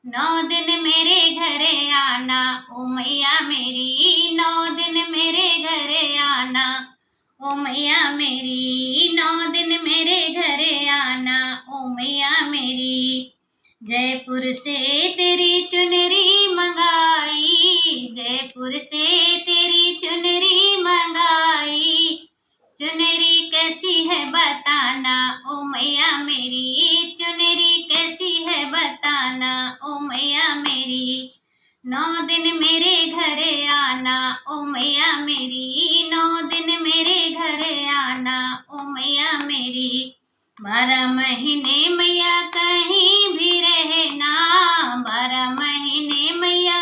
9 दिन मेरे घरे आना ओ मैया मेरी, 9 दिन मेरे घरे आना ओ मैया मेरी, 9 दिन मेरे घरे आना ओ मैया मेरी। जयपुर से तेरी चुनरी मंगाई, जयपुर से तेरी चुनरी मंगाई, चुनरी कैसी है बताना ओ मैया मेरी, चुनरी कैसी है बताना ओ मैया मेरी। 9 दिन मेरे घरे आना ओ मैया मेरी, 9 दिन मेरे घरे आना ओ मैया मेरी। 12 महीने मैया कहीं भी रहना, 12 महीने मैया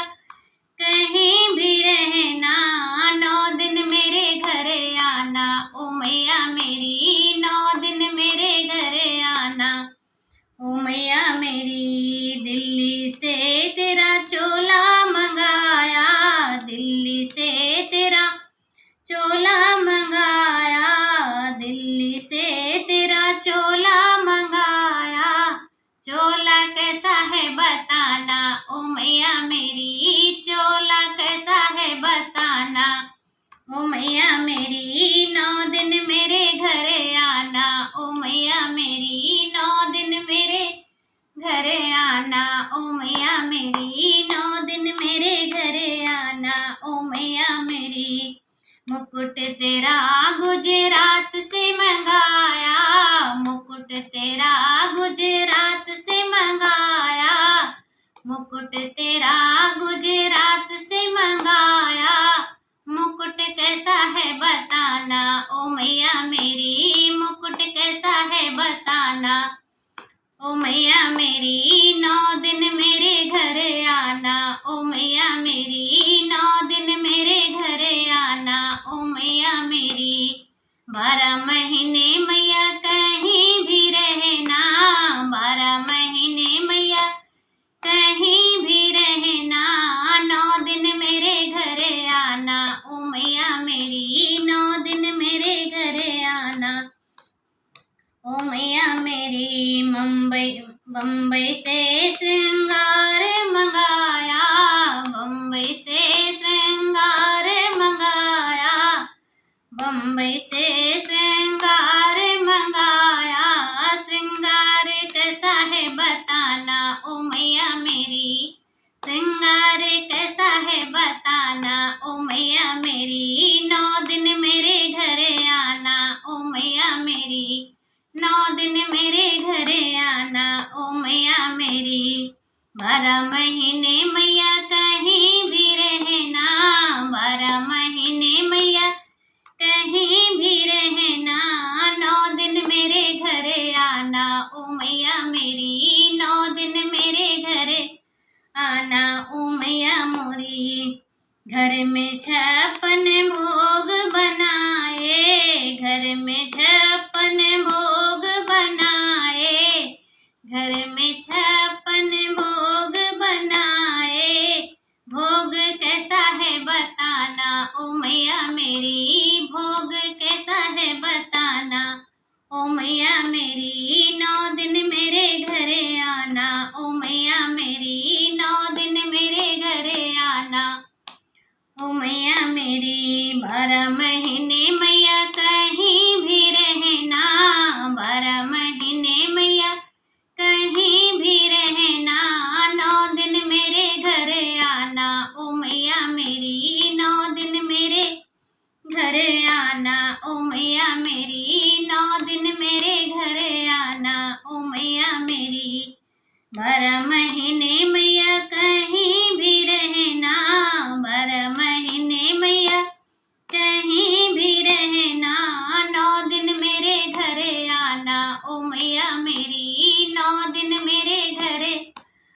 कहीं भी रहना, 9 दिन मेरे घरे आना ओ मैया मेरी, 9 दिन मेरे घरे आना ओ मैया मेरी। दिल्ली से तेरा चोला मंगाया, दिल्ली से तेरा चोला मंगाया, दिल्ली से तेरा चोला मंगाया, चोला कैसा है बताना ओ मैया मेरी, चोला कैसा है बताना ओ मैया मेरी। 9 दिन मेरे घरे आना ओ मैया मेरी, 9 दिन मेरे घरे आना ओ मैया मेरी, 9 दिन मेरे घरे आना ओ मैया मेरी। मुकुट तेरा गुजरात से मंगाया, मुकुट तेरा गुजरात से मंगाया, मुकुट तेरा गुजरात से मंगाया, मुकुट कैसा है बताना ओ मैया मेरी, मुकुट कैसा है बताना ओ मैया मेरी। 9 दिन मेरे घरे आना ओ मैया मेरी, 9 दिन मेरे घरे आना ओ मैया मेरी। 12 महीने मैया कहीं भी रहना, 12 महीने मैया कहीं भी रहना, 9 दिन मेरे घरे आना ओ मैया मेरी, 9 दिन मेरे घरे आना ओ मैया मेरी। बम्बई से श्रृंगार मंगाया, बम्बई से श्रृंगार मंगाया, बम्बई से श्रृंगार मंगाया, श्रृंगार कैसा है बताना ओ मैया मेरी, श्रृंगार कैसा है बताना ओ मैया मेरी। 9 दिन मेरे घरे आना ओ मैया मेरी, 9 दिन मेरे घरे आना ओ मैया मेरी। 12 महीने मैया कहीं भी रहना, 12 महीने मैया कहीं भी रहना, 9 दिन मेरे घरे आना ओ मैया मेरी, 9 दिन मेरे घरे आना ओ मैया मोरी। घर में 56 भोग बनाए, घर में 56 भोग बनाए, घर में 56 भोग बनाए, भोग कैसा है बताना ओ मैया मेरी, भोग कैसा है बताना ओ मैया मेरी। 9 दिन मेरे घरे आना ओ मैया मेरी, 9 दिन मेरे घरे आना ओ मैया मेरी। 12 महीने मैया कहीं भी रहना, 12 महीने मैया कहीं भी रहना, 9 दिन मेरे घरे आना ओ मैया मेरी, 9 दिन मेरे घरे आना ओ मैया मेरी, 9 दिन मेरे घरे आना ओ मैया मेरी। 12 महीने मैया